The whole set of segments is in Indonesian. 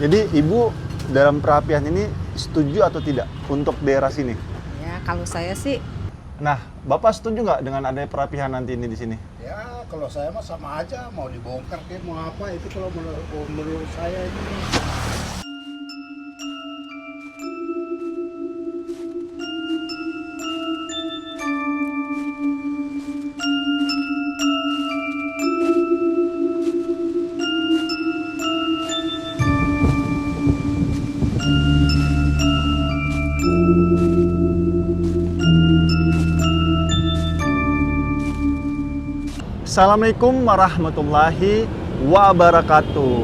Jadi Ibu dalam perapian ini setuju atau tidak untuk daerah sini? Ya, kalau saya sih Nah, Bapak setuju nggak dengan adanya perapian nanti ini di sini? Ya, kalau saya mah sama aja, mau dibongkar kayak mau apa itu kalau menurut saya ini. Assalamualaikum warahmatullahi wabarakatuh.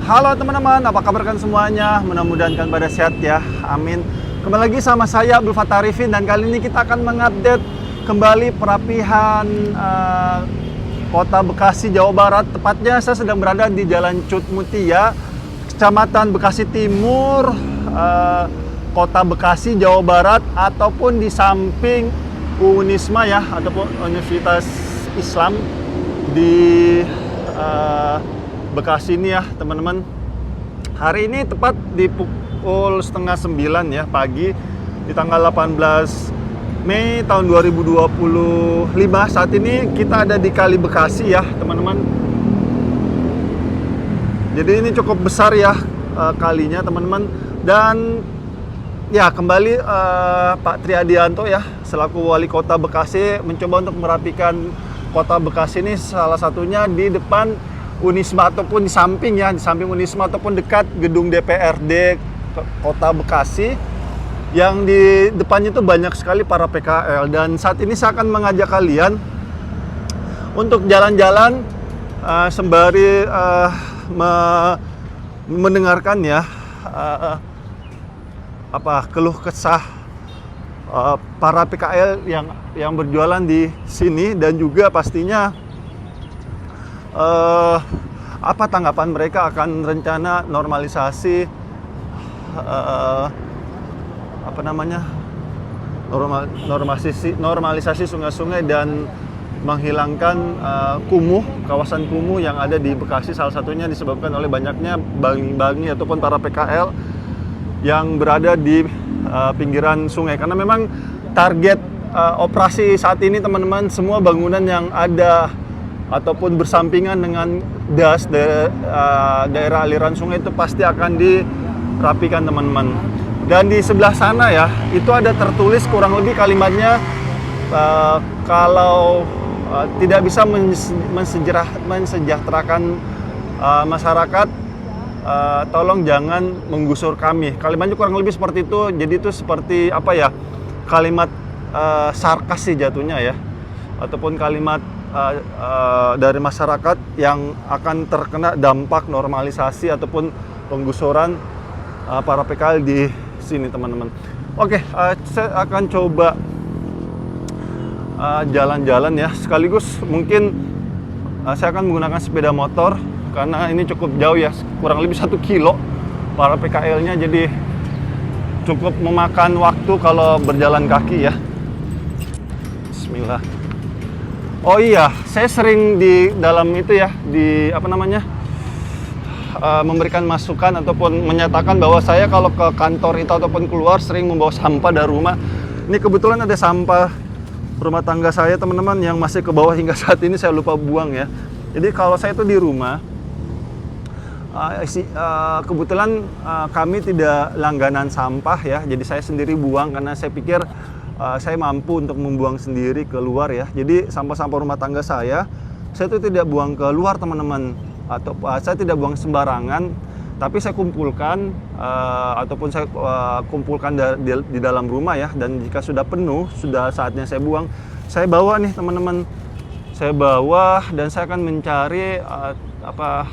Halo teman-teman, apa kabar kan semuanya? Mudah-mudahan kan pada sehat ya, amin. Kembali lagi sama saya Abdul Fattah Arifin, dan kali ini kita akan mengupdate kembali perapihan Kota Bekasi, Jawa Barat. Tepatnya saya sedang berada di Jalan Cut Mutia, Kecamatan Bekasi Timur, Kota Bekasi, Jawa Barat, ataupun di samping Unisma ya, ataupun Universitas Islam di Bekasi ini ya teman-teman. Hari ini tepat di pukul setengah 9 ya pagi, di tanggal 18 Mei tahun 2025. Saat ini kita ada di Kali Bekasi ya teman-teman. Jadi ini cukup besar ya kalinya teman-teman. Dan ya kembali Pak Triadianto ya selaku Wali Kota Bekasi mencoba untuk merapikan Kota Bekasi ini, salah satunya di depan Unisma ataupun di samping ya, di samping Unisma ataupun dekat gedung DPRD Kota Bekasi, yang di depannya itu banyak sekali para PKL. Dan saat ini saya akan mengajak kalian untuk jalan-jalan sembari mendengarkan ya keluh kesah para PKL yang berjualan di sini, dan juga pastinya apa tanggapan mereka akan rencana normalisasi normalisasi sungai-sungai dan menghilangkan kawasan kumuh yang ada di Bekasi. Salah satunya disebabkan oleh banyaknya bangi-bangi ataupun para PKL yang berada di pinggiran sungai, karena memang target operasi saat ini teman-teman, semua bangunan yang ada ataupun bersampingan dengan daerah aliran sungai itu pasti akan dirapikan teman-teman. Dan di sebelah sana ya itu ada tertulis kurang lebih kalimatnya, kalau tidak bisa mensejahterakan masyarakat, tolong jangan menggusur kami. Kalimatnya kurang lebih seperti itu. Jadi itu seperti apa ya, kalimat sarkas sih jatuhnya ya, ataupun kalimat dari masyarakat yang akan terkena dampak normalisasi ataupun penggusuran para PKL di sini teman-teman. Oke, saya akan coba jalan-jalan ya, sekaligus mungkin saya akan menggunakan sepeda motor karena ini cukup jauh ya, kurang lebih 1 kilo para PKL-nya, jadi cukup memakan waktu kalau berjalan kaki ya. Bismillah. Oh iya, saya sering di dalam itu ya, memberikan masukan ataupun menyatakan bahwa saya kalau ke kantor itu ataupun keluar sering membawa sampah dari rumah. Ini kebetulan ada sampah rumah tangga saya teman-teman yang masih ke bawah hingga saat ini saya lupa buang ya. Jadi kalau saya itu di rumah, kebetulan kami tidak langganan sampah ya, jadi saya sendiri buang karena saya pikir saya mampu untuk membuang sendiri keluar ya. Jadi sampah-sampah rumah tangga saya itu tidak buang keluar teman-teman, atau saya tidak buang sembarangan, tapi saya kumpulkan ataupun saya kumpulkan di dalam rumah ya. Dan jika sudah penuh, sudah saatnya saya buang, saya bawa nih teman-teman, saya bawa dan saya akan mencari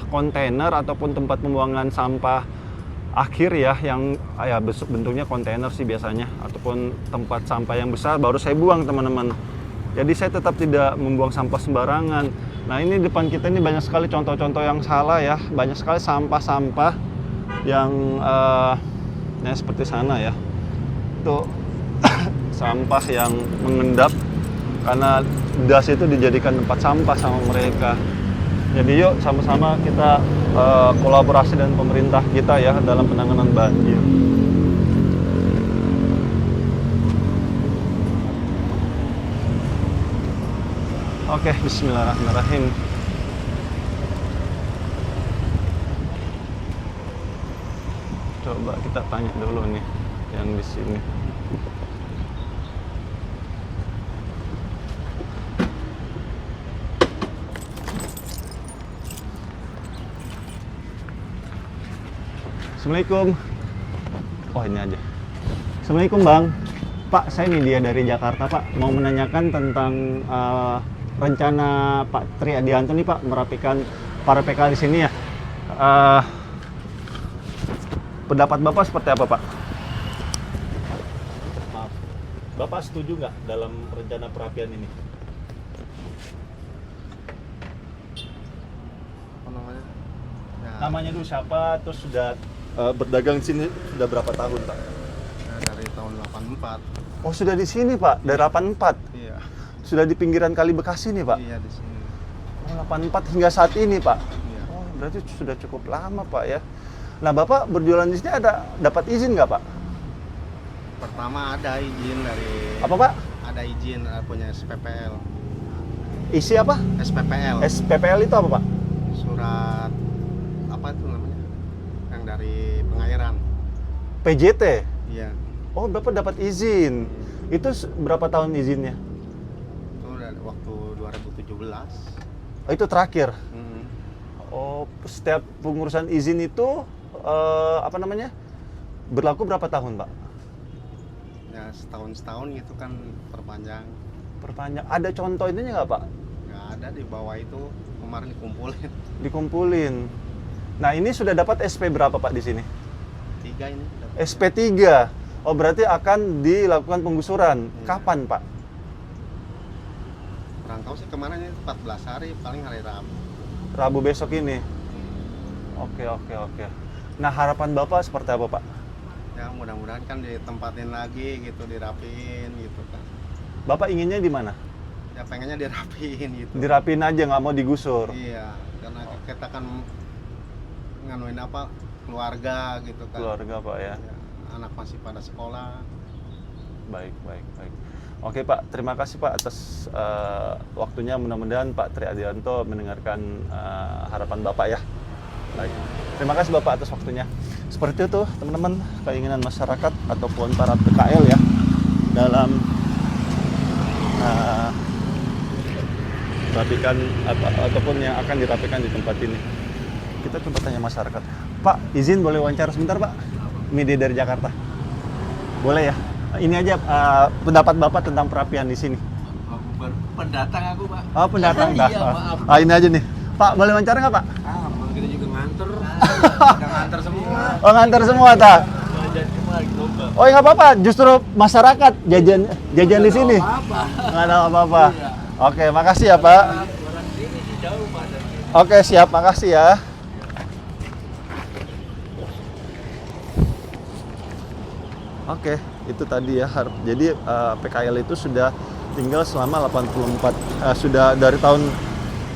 kontainer ataupun tempat pembuangan sampah akhir ya, yang bentuknya kontainer sih biasanya, ataupun tempat sampah yang besar baru saya buang teman-teman. Jadi saya tetap tidak membuang sampah sembarangan. Nah ini depan kita ini banyak sekali contoh-contoh yang salah ya, banyak sekali sampah-sampah yang seperti sana ya, itu sampah yang mengendap karena das itu dijadikan tempat sampah sama mereka. Jadi yuk sama-sama kita kolaborasi dengan pemerintah kita ya dalam penanganan banjir. Oke, bismillahirrahmanirrahim. Coba kita tanya dulu nih yang di sini. Assalamualaikum. Oh, ini aja. Assalamualaikum, Bang. Pak, saya nih dia dari Jakarta, Pak. Mau menanyakan tentang rencana Pak Tri Adianto nih, Pak, merapikan para PKL di sini ya. Pendapat Bapak seperti apa, Pak? Maaf. Bapak setuju nggak dalam rencana perapian ini? Apa namanya? Ya, Namanya dulu siapa, terus sudah berdagang di sini sudah berapa tahun, Pak? ya, dari tahun 84. Oh, sudah di sini, Pak, dari 84. Iya. Sudah di pinggiran Kali Bekasi nih, Pak. Iya di sini. Oh, 84 hingga saat ini, Pak. Iya. Oh, berarti sudah cukup lama, Pak ya. Nah, Bapak berjualan di sini ada dapat izin nggak, Pak? Pertama ada izin dari Apa, Pak? Ada izin punya SPPL. Isi apa? SPPL. SPPL itu apa, Pak? Surat apa itu namanya? Yang dari pengairan. PJT. Iya. Oh, Bapak dapat izin. Itu berapa tahun izinnya? Itu dari waktu 2017. Oh, itu terakhir. Mm. Oh, setiap pengurusan izin itu apa namanya? Berlaku berapa tahun, Pak? Ya setahun gitu kan perpanjang. Perpanjang. Ada contoh ininya nggak, Pak? Nggak ada di bawah itu kemarin dikumpulin. Dikumpulin. Nah, ini sudah dapat SP berapa, Pak, di sini? 3 ini. SP3. Oh, berarti akan dilakukan penggusuran. Iya. Kapan, Pak? Kurang tahu sih kemarin ini 14 hari, paling hari Rabu. Rabu besok ini. Oke. Nah, harapan Bapak seperti apa, Pak? Ya mudah-mudahan kan ditempatin lagi gitu, dirapiin gitu kan. Bapak inginnya di mana? Ya pengennya dirapiin gitu. Dirapiin aja, nggak mau digusur. Iya, karena kita kan nganuin apa, keluarga gitu kan. Keluarga, Pak ya. Ya, anak masih pada sekolah. Baik. Oke, Pak, terima kasih, Pak, atas waktunya. Mudah-mudahan Pak Tri Adianto mendengarkan harapan Bapak ya. Baik. Terima kasih Bapak atas waktunya. Seperti itu, teman-teman, keinginan masyarakat ataupun para PKL ya dalam rapikan ataupun yang akan dirapikan di tempat ini. Kita coba tanya masyarakat. Pak, izin boleh wawancara sebentar, Pak? Media dari Jakarta. Boleh ya? Ini aja pendapat Bapak tentang perapian di sini. Pendatang aku, Pak. Oh, pendatang dah. Iya, maaf. Ini aja nih. Pak, boleh wawancara nggak, Pak? Kita juga nganter. Udah nganter semua. Oh, nganter semua, tak? Jajan semua lagi lomba. Oh, ya nggak apa-apa. Justru masyarakat jajan di sini. Apa? Nggak ada apa-apa. Iya. Oke, makasih ya, Pak. Orang sini sih jauh, Pak. dari sini. Oke, siap. Makasih ya. Oke, itu tadi ya. Jadi PKL itu sudah tinggal selama 84, sudah dari tahun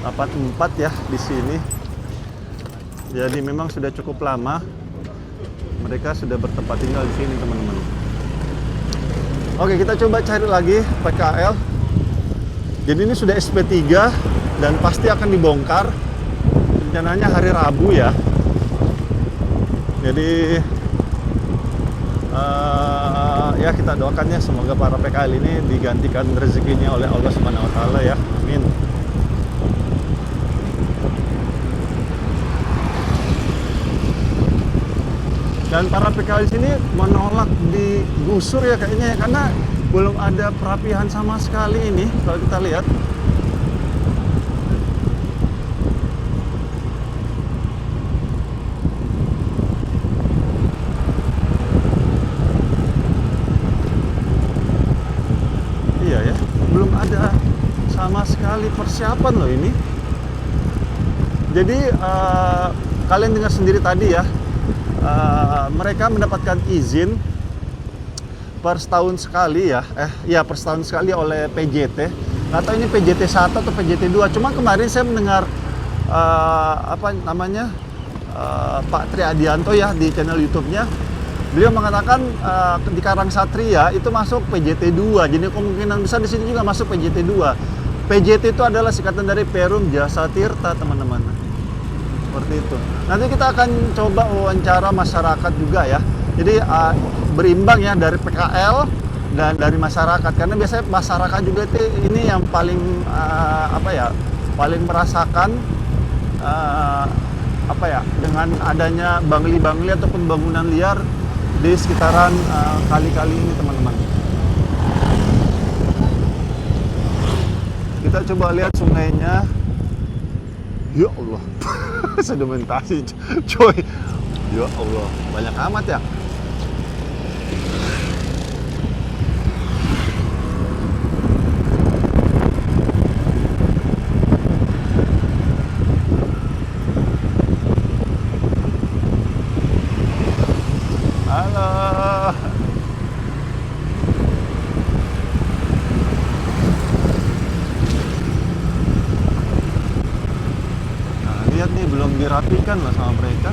84 ya di sini. Jadi memang sudah cukup lama mereka sudah bertempat tinggal di sini, teman-teman. Oke, kita coba cari lagi PKL. Jadi ini sudah SP3 dan pasti akan dibongkar. Rencananya hari Rabu ya. Jadi ya kita doakan ya semoga para PKL ini digantikan rezekinya oleh Allah Subhanahu wa taala ya. Amin. Dan para PKL di sini menolak digusur ya kayaknya ya, karena belum ada perapihan sama sekali ini kalau kita lihat. Iya ya, belum ada sama sekali persiapan loh ini. Jadi kalian dengar sendiri tadi ya, mereka mendapatkan izin per setahun sekali ya, per setahun sekali oleh PJT. Nggak tahu ini PJT 1 atau PJT 2. Cuma kemarin saya mendengar apa namanya Pak Tri Adianto ya di channel YouTube-nya. Beliau mengatakan di Karang Satria itu masuk PJT 2. Jadi kemungkinan besar di sini juga masuk PJT 2. PJT itu adalah singkatan dari Perum Jasa Tirta, teman-teman. Seperti itu. Nanti kita akan coba wawancara masyarakat juga ya. Jadi berimbang ya dari PKL dan dari masyarakat. Karena biasanya masyarakat juga itu ini yang paling paling merasakan dengan adanya bangli-bangli ataupun bangunan liar di sekitaran kali-kali ini, teman-teman. Kita coba lihat sungainya. Ya Allah, sedimentasi coy. Ya Allah, banyak amat ya. Halo. Nah, lihat nih belum dirapikan loh sama mereka.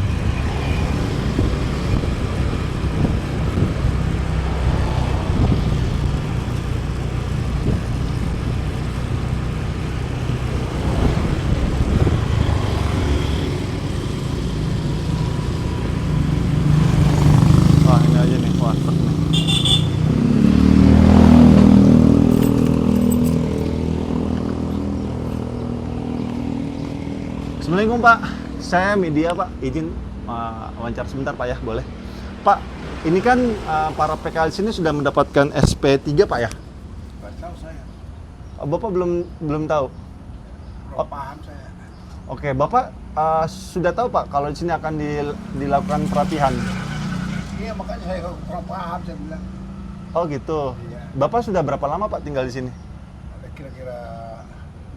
Wah, ini aja nih, wah truk nih. Assalamualaikum Pak, saya media Pak, izin wawancara sebentar Pak ya, boleh? Pak, ini kan para PKL sini sudah mendapatkan SP3 Pak ya? Nggak tahu saya. Bapak belum tahu? Kurang paham saya. Oke, Bapak sudah tahu Pak kalau di sini akan dilakukan perapihan? Iya, makanya saya kurang paham, saya bilang. Oh gitu. Iya. Bapak sudah berapa lama Pak tinggal di sini? Ada kira-kira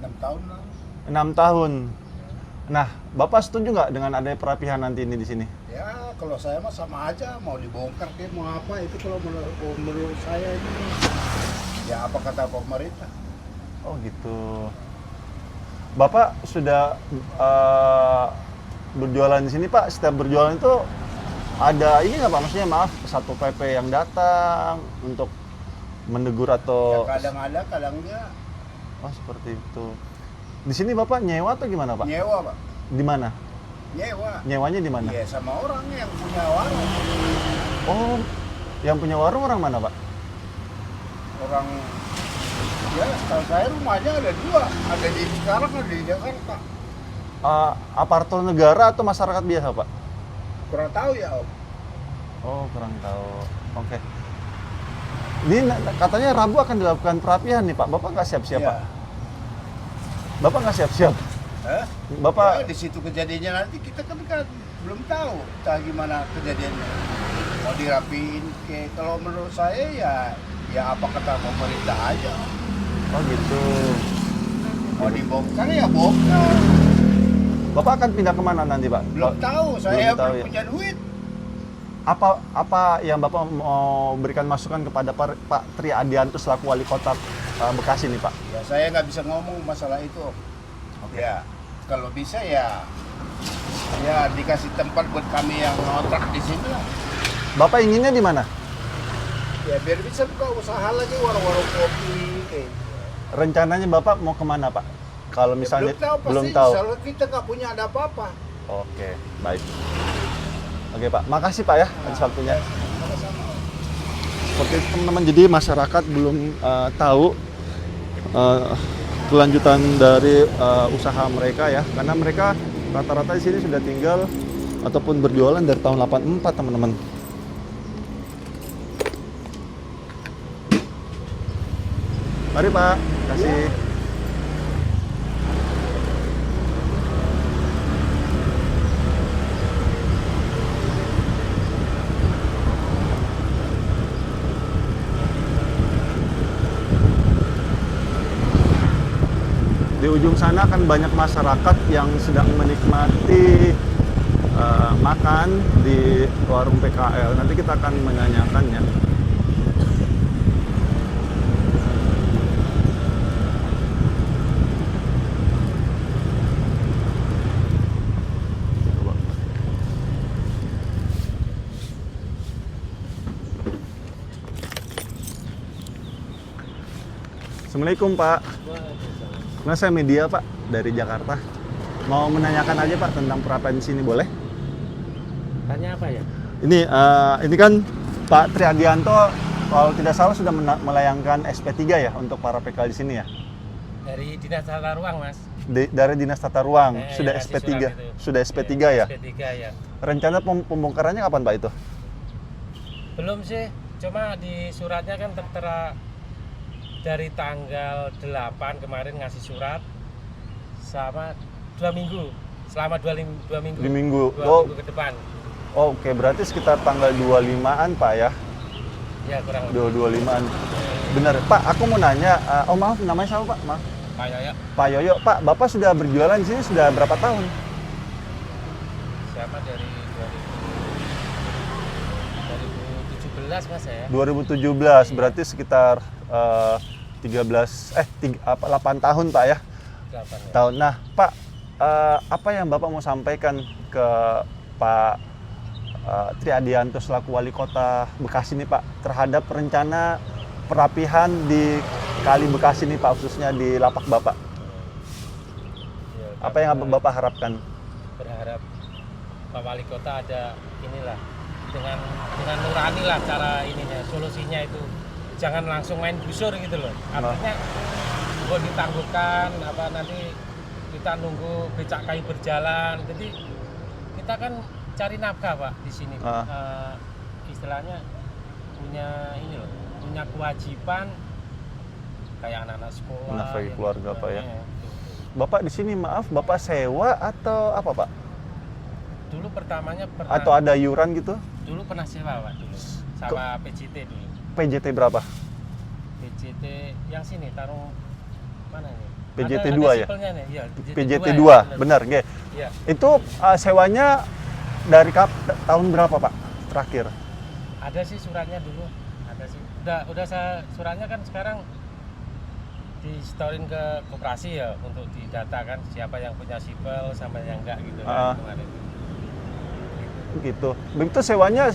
6 tahun lah. 6 tahun. Nah, Bapak setuju nggak dengan adanya perapihan nanti ini di sini? Ya, kalau saya mah sama aja, mau dibongkar kayak mau apa, itu kalau menurut saya ini. Ya, apa kata pemerintah? Oh gitu. Bapak sudah berjualan di sini Pak. Setiap berjualan itu ada ini nggak Pak? Maksudnya maaf, Satpol PP yang datang untuk menegur atau? Ya, kadang ada, kadang enggak. Oh seperti itu. Di sini Bapak nyewa atau gimana Pak? Nyewa, Pak. Di mana? Nyewa. Nyewanya di mana? Iya, sama orang yang punya warung. Oh, yang punya warung orang mana Pak? Orang, ya setahu saya rumahnya ada 2. Ada di sekarang, ada di Jakarta. Aparatur negara atau masyarakat biasa Pak? Kurang tahu ya, Om. Oh kurang tahu. Oke. Ini katanya Rabu akan dilakukan perapihan nih Pak. Bapak nggak siap-siap Iya. Pak? Bapak nggak siap-siap? Hah? Bapak Ya, di situ kejadiannya nanti kita kan belum tahu entah gimana kejadiannya. Mau dirapiin kayak kalau menurut saya ya apa kata pemerintah aja. Oh gitu. Mau dibongkar ya bongkar. Bapak akan pindah kemana nanti Pak? Belum tahu, saya tahu belum ya. punya duit. Apa yang Bapak mau berikan masukan kepada Pak Tri Adianto selaku wali kota Bekasi nih Pak? Ya saya nggak bisa ngomong masalah itu, Om. Oke. Ya kalau bisa ya dikasih tempat buat kami yang ngontrak di sini lah. Bapak inginnya di mana? Ya biar bisa buka usaha lagi warung-warung kopi kayak. Rencananya Bapak mau kemana Pak? Kalau misalnya belum tahu, belum pasti tahu. kalau kita nggak punya ada apa-apa. Oke, baik. Oke Pak, makasih Pak ya atas waktunya. Sama-sama. Seperti itu teman-teman, jadi masyarakat belum tahu kelanjutan dari usaha mereka ya, karena mereka rata-rata di sini sudah tinggal ataupun berjualan dari tahun 84 teman-teman. Mari Pak, kasih. Di ujung sana kan banyak masyarakat yang sedang menikmati makan di warung PKL. Nanti kita akan menanyakannya. Assalamualaikum Pak. Nah, saya media Pak dari Jakarta. Mau menanyakan aja Pak tentang perapian di sini, boleh? Tanya apa ya? Ini kan Pak Triadianto kalau tidak salah sudah melayangkan SP3 ya untuk para PKL di sini ya. Dari Dinas Tata Ruang, Mas. Dari Dinas Tata Ruang sudah yang kasih SP3, surat itu. sudah SP3 ya. SP3 ya. Rencana pembongkarannya kapan Pak itu? Belum sih, cuma di suratnya kan tertera dari tanggal 8 kemarin ngasih surat sama 2 minggu. Selama 2 minggu. 2 minggu. 2 minggu ke depan. Oke, berarti sekitar tanggal 25-an Pak ya. Ya, kurang lebih. 25-an. Benar, Pak, aku mau nanya, maaf namanya siapa Pak? Maaf. Pak Yoyo. Pak Yoyo, Pak, Bapak sudah berjualan di sini sudah berapa tahun? Siapa dari 2017 Mas ya? 2017, berarti sekitar 8 tahun Pak ya? 8 ya. Tahun. Nah, Pak, apa yang Bapak mau sampaikan ke Pak Triadianto selaku Wali Kota Bekasi ini Pak terhadap rencana perapihan di Kali Bekasi ini Pak, khususnya di lapak Bapak? Ya, Apa yang Bapak harapkan? berharap Pak Wali Kota ada inilah dengan nurani lah cara ininya, solusinya itu jangan langsung main busur gitu loh. Artinya kok ditangguhkan apa nanti kita nunggu becak kayu berjalan. Jadi kita kan cari nafkah Pak di sini. Istilahnya punya ini loh, punya kewajiban kayak anak-anak sekolah. Menafkahi keluarga Pak ya. Gitu. Bapak di sini maaf, Bapak sewa atau apa Pak? Dulu pertamanya pernah Atau ada iuran gitu? dulu pernah sewa Pak dulu sama PJT dulu. PJT berapa? PJT yang sini taruh mana ini? PJT Ada 2 ya? sipelnya nih, iya, PJT 2, ya, benar nggih. Iya. Itu sewanya dari tahun berapa Pak terakhir? Ada sih suratnya dulu, ada sih. Udah saya suratnya kan sekarang disetorin ke koperasi ya untuk didatakan siapa yang punya sipel sama yang enggak gitu kan kemarin. Gitu. Begitu sewanya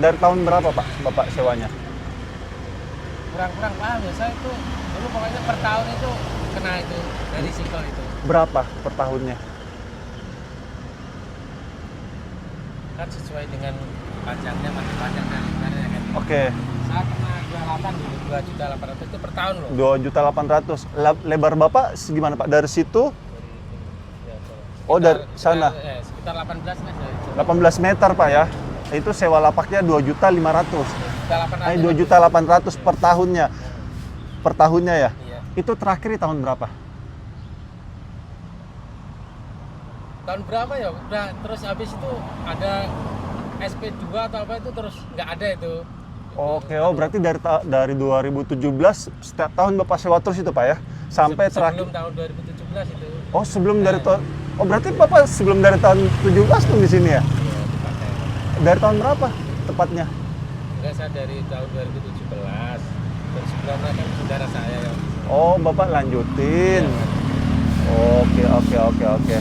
dari tahun berapa Pak Bapak sewanya? Kurang paham ya, saya itu dulu pokoknya per tahun itu kena itu dari sipel itu. Berapa per tahunnya? Kan sesuai dengan pajaknya, masih pajak dari kemarin ya kan. Oke. Saya kena 28 dulu, 2.800.000 itu per tahun loh. 2.800.000. Lebar Bapak segimana Pak dari situ? Ya, Oh, dari sana. Sekitar 18 Mas dari itu. 18 meter Pak ya. Itu sewa lapaknya 2.500.000. 2.800.000 per tahunnya. Per tahunnya ya. Iya. Itu terakhir di tahun berapa? Tahun berapa ya? Udah terus habis itu ada SP2 atau apa itu terus nggak ada itu. Oke, berarti dari 2017 setiap tahun Bapak sewa terus itu Pak ya? Sampai terakhir. Sebelum tahun 2017 itu. Oh, sebelum dari tahun. Oh, berarti Bapak sebelum dari tahun 17 tuh di sini ya? Iya, dipakai. Dari tahun berapa tepatnya? Enggak, saya dari tahun 2017. Terus sebelumnya kan saudara saya yang Oh, Bapak lanjutin. Oke.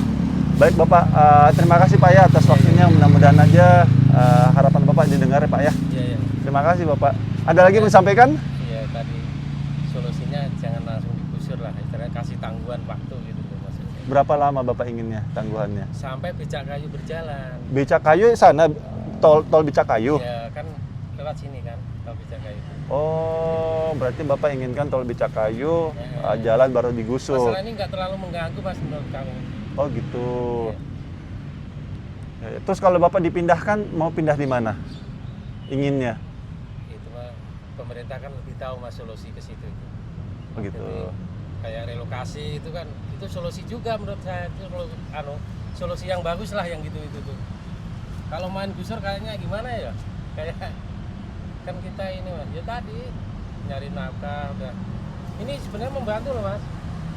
Baik Bapak, terima kasih Pak ya atas waktunya. Mudah-mudahan aja harapan Bapak didengar ya Pak ya. Iya. Terima kasih Bapak. Ada lagi yang disampaikan? Iya, tadi solusinya jangan langsung digusur lah, istilahnya kasih tangguhan waktu gitu loh maksudnya. Berapa lama Bapak inginnya tangguhannya? Sampai becak kayu berjalan. Becak kayu sana, tol becak kayu. Ya kan lewat sini kan, tol becak kayu. Oh, berarti Bapak inginkan tol becak kayu, Ya. jalan baru digusur. Masalah ini nggak terlalu mengganggu Mas menurut kami. Oh gitu. Ya, terus kalau Bapak dipindahkan, mau pindah di mana? Inginnya? Itu mah pemerintah kan lebih tahu Mas solusi ke situ. Oh gitu. Jadi, kayak relokasi itu kan itu solusi juga menurut saya, itu solusi yang bagus lah yang gitu itu tuh. Kalau main gusur kayaknya gimana ya? Kayak kan kita ini Mas, ya tadi nyari nafkah udah. Ini sebenarnya membantu loh Mas.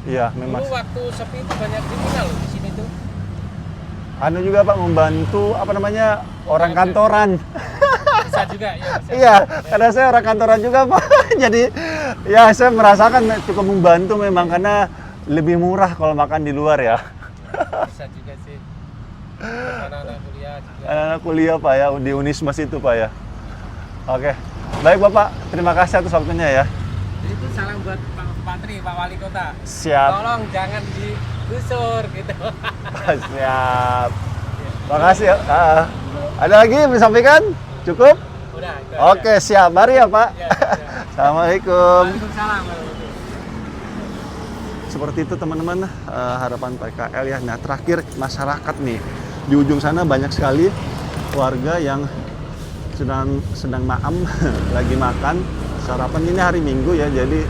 Iya, memang. Dulu waktu sepi itu banyak kriminal loh di sini tuh. Anu juga Pak membantu apa namanya orang kantoran. Bisa juga ya. Mas. Iya, karena saya orang kantoran juga Pak. Jadi ya saya merasakan cukup membantu memang karena lebih murah kalau makan di luar ya. Bisa juga sih. Anak-anak kuliah juga. Anak-anak kuliah Pak ya di Unismas itu Pak ya. Oke, baik Bapak, terima kasih atas waktunya ya. Jadi itu salam buat Pak Bupati, Pak Wali Kota. Siap. Tolong jangan digusur gitu. Siap. Makasih ya. Ada lagi yang disampaikan? Cukup? Udah. Itu Oke, siap. Mari ya, Pak. Ya, Assalamualaikum. Waalaikumsalam. Seperti itu teman-teman, harapan PKL ya. Nah, terakhir masyarakat nih. Di ujung sana banyak sekali warga yang sedang maam lagi makan sarapan. Ini hari Minggu ya, jadi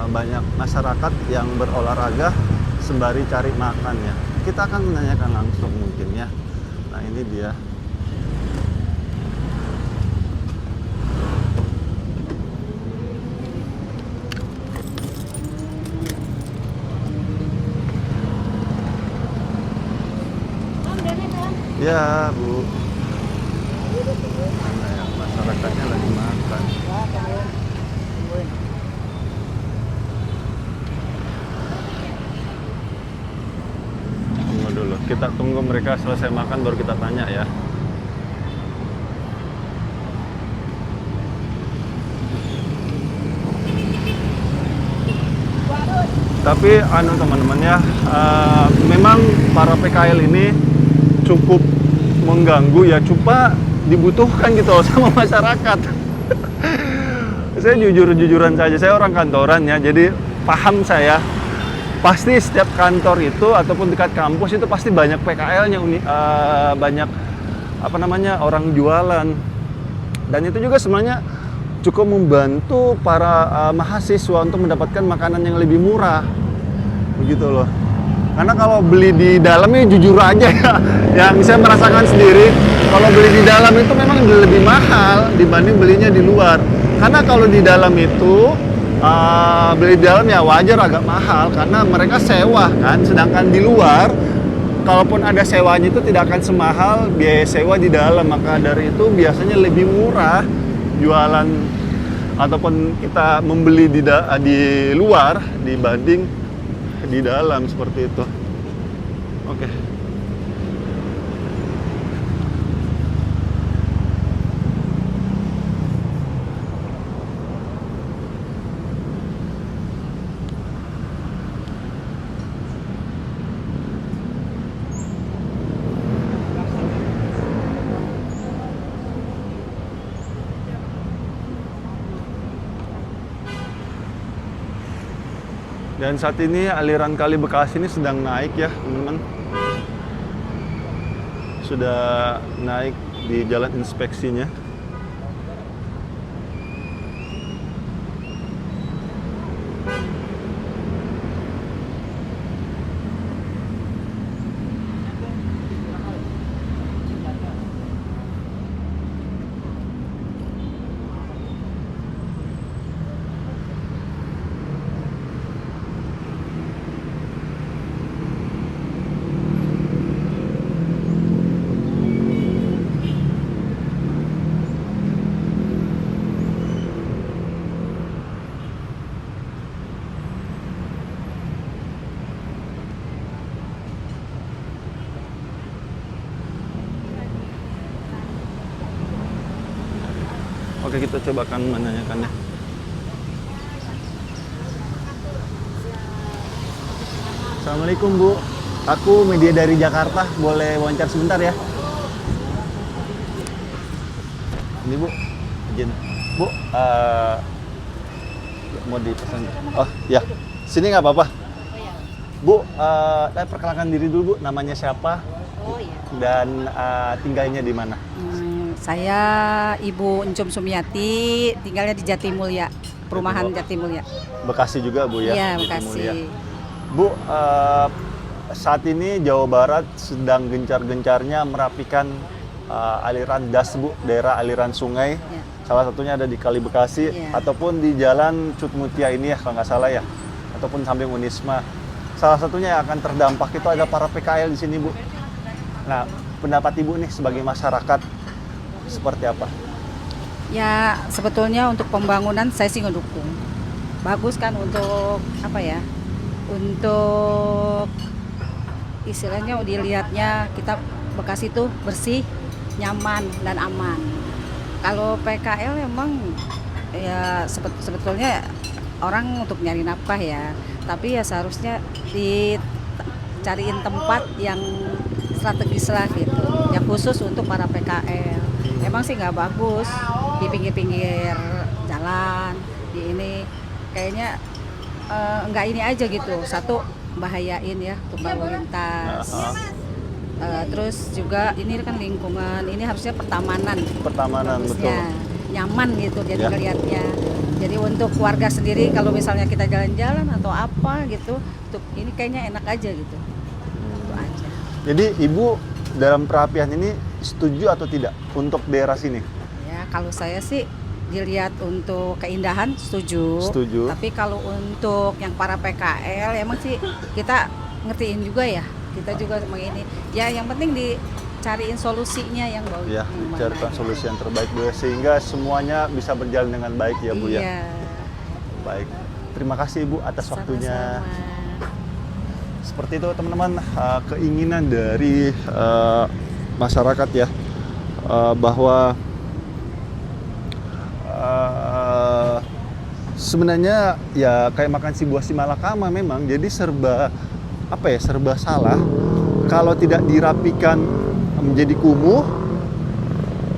banyak masyarakat yang berolahraga sembari cari makan ya. Kita akan menanyakan langsung mungkin ya. Nah, ini dia. Ya, Bu. Mana ya, masyarakatnya lagi makan. Tunggu dulu. Kita tunggu mereka selesai makan baru kita tanya ya. Tapi teman-teman ya, memang para PKL ini cukup mengganggu ya, cuma dibutuhkan gitu loh sama masyarakat. Saya jujur-jujuran saja, saya orang kantoran ya, jadi paham saya. Pasti setiap kantor itu ataupun dekat kampus itu pasti banyak PKL-nya, banyak orang jualan. Dan itu juga sebenarnya cukup membantu para mahasiswa untuk mendapatkan makanan yang lebih murah, begitu loh. Karena kalau beli di dalam ini jujur aja ya, yang saya merasakan sendiri, kalau beli di dalam itu memang lebih mahal dibanding belinya di luar. Karena kalau di dalam itu, beli di dalam ya wajar agak mahal, karena mereka sewa kan. Sedangkan di luar, kalaupun ada sewanya itu tidak akan semahal biaya sewa di dalam. Maka dari itu biasanya lebih murah jualan ataupun kita membeli di luar dibanding di dalam seperti itu. Oke. Dan saat ini aliran Kali Bekasi ini sedang naik ya, teman-teman. Sudah naik di jalan inspeksinya. Oke, kita coba akan menanyakannya. Assalamualaikum, Bu. Aku media dari Jakarta, boleh wawancara sebentar ya? Ini, Bu. Izin. Bu, mau dipesan. Oh, ya. Sini nggak apa-apa. Bu, perkenalkan diri dulu, Bu. Namanya siapa? Oh iya. Dan tinggalnya di mana? Saya Ibu Encum Sumiati, tinggalnya di Jatimulya, perumahan Jatimulya. Bekasi juga, Bu ya? Iya, Jatimulya. Bekasi. Bu, saat ini Jawa Barat sedang gencar-gencarnya merapikan aliran das, Bu, daerah aliran sungai. Ya. Salah satunya ada di Kali Bekasi, Ya. ataupun di Jalan Cut Mutia ini ya, kalau nggak salah ya, ataupun samping Unisma. Salah satunya yang akan terdampak itu ada para PKL di sini, Bu. Nah, pendapat Ibu nih sebagai masyarakat seperti apa? Ya, sebetulnya untuk pembangunan saya sih ngedukung. Bagus kan untuk apa ya? Untuk istilahnya dilihatnya kita Bekasi tuh bersih, nyaman dan aman. Kalau PKL emang ya sebetulnya orang untuk nyari nafkah ya, tapi ya seharusnya dicariin tempat yang strategis lah gitu, yang khusus untuk para PKL. Emang sih nggak bagus di pinggir-pinggir jalan, di ini kayaknya nggak ini aja gitu. Satu, bahayain ya untuk lalu lintas. Terus juga ini kan lingkungan, ini harusnya pertamanan betul. nyaman gitu jadi Ya. ngelihatnya. Jadi untuk keluarga sendiri kalau misalnya kita jalan-jalan atau apa gitu, untuk ini kayaknya enak aja gitu. Itu aja. Jadi Ibu dalam perapian ini setuju atau tidak untuk daerah sini? Ya kalau saya sih dilihat untuk keindahan setuju. Setuju. Tapi kalau untuk yang para PKL emang sih kita ngertiin juga ya. Kita juga ini. Ya yang penting dicariin solusinya yang bagus. Ya, yang mana. carikan solusi yang terbaik Bu, sehingga semuanya bisa berjalan dengan baik ya Bu ya. Iya. Baik. Terima kasih Ibu atas waktunya. Sama-sama. Seperti itu teman-teman, keinginan dari masyarakat ya, bahwa sebenarnya ya kayak makan si buah si malakama memang, jadi serba salah kalau tidak dirapikan menjadi kumuh.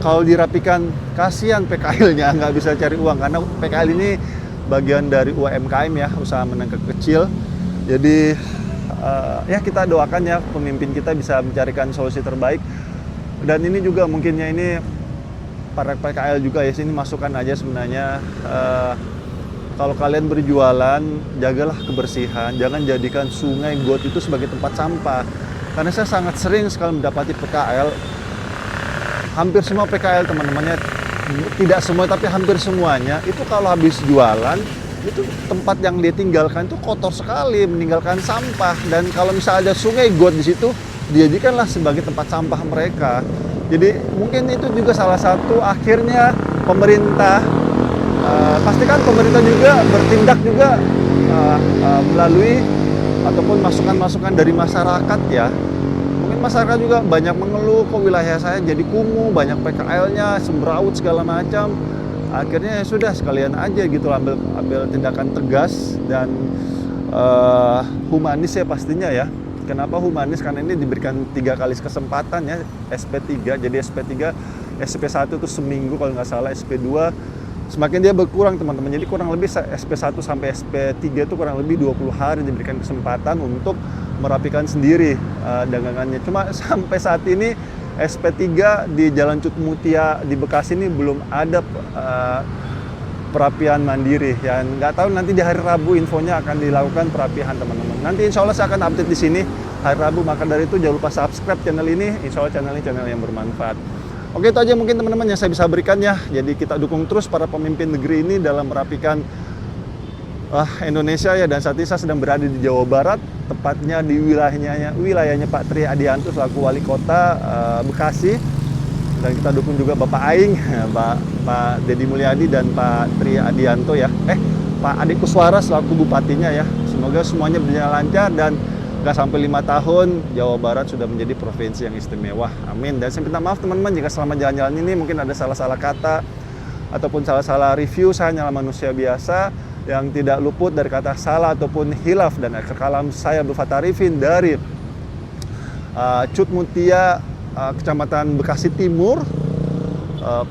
Kalau dirapikan kasihan PKL-nya nggak bisa cari uang, karena PKL ini bagian dari UMKM ya, usaha menengah kecil. Jadi ya kita doakan ya pemimpin kita bisa mencarikan solusi terbaik. Dan ini juga mungkinnya ini para PKL juga ya, sini masukan aja sebenarnya, kalau kalian berjualan jagalah kebersihan, jangan jadikan sungai got itu sebagai tempat sampah. Karena saya sangat sering sekali mendapati PKL, hampir semua PKL teman-temannya, tidak semua tapi hampir semuanya itu kalau habis jualan itu tempat yang dia tinggalkan itu kotor sekali, meninggalkan sampah. Dan kalau misalnya ada sungai got di situ, dijadikanlah sebagai tempat sampah mereka. Jadi mungkin itu juga salah satu akhirnya pemerintah, pastikan pemerintah juga bertindak juga melalui ataupun masukan-masukan dari masyarakat ya. Mungkin masyarakat juga banyak mengeluh, kok wilayah saya jadi kumuh, banyak PKL-nya, sembraut segala macam. Akhirnya ya sudah, sekalian aja gitu ambil tindakan tegas dan humanis ya pastinya ya. Kenapa humanis? Karena ini diberikan 3 kali kesempatan ya, SP3. Jadi SP3, SP1 itu seminggu kalau nggak salah, SP2 semakin dia berkurang teman-teman. Jadi kurang lebih SP1 sampai SP3 itu kurang lebih 20 hari diberikan kesempatan untuk merapikan sendiri dagangannya. Cuma sampai saat ini SP3 di Jalan Cut Mutia di Bekasi ini belum ada perapian mandiri ya. Nggak tahu nanti di hari Rabu infonya akan dilakukan perapian teman-teman. Nanti insya Allah saya akan update di sini hari Rabu. Maka dari itu jangan lupa subscribe channel ini. Insya Allah channel ini channel yang bermanfaat. Oke, itu aja mungkin teman-teman yang saya bisa berikan ya. Jadi kita dukung terus para pemimpin negeri ini dalam merapikan Indonesia ya. Dan saat ini saya sedang berada di Jawa Barat, tepatnya di wilayahnya Pak Tri Adianto selaku Wali Kota Bekasi. Dan kita dukung juga Bapak Aing, Pak Deddy Mulyadi dan Pak Tri Adianto ya. Pak Adi Kuswara selaku Bupatinya ya. Semoga semuanya berjalan lancar dan nggak sampai 5 tahun Jawa Barat sudah menjadi provinsi yang istimewa. Amin. Dan saya minta maaf teman-teman jika selama jalan-jalan ini mungkin ada salah-salah kata ataupun salah-salah review. Saya hanyalah manusia biasa yang tidak luput dari kata salah ataupun hilaf. Dan akhir kalam saya Abdul Fattah Arifin dari Cut Mutia, Kecamatan Bekasi Timur,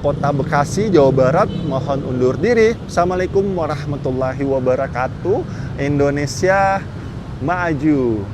Kota Bekasi, Jawa Barat. Mohon undur diri. Assalamualaikum warahmatullahi wabarakatuh. Indonesia maju.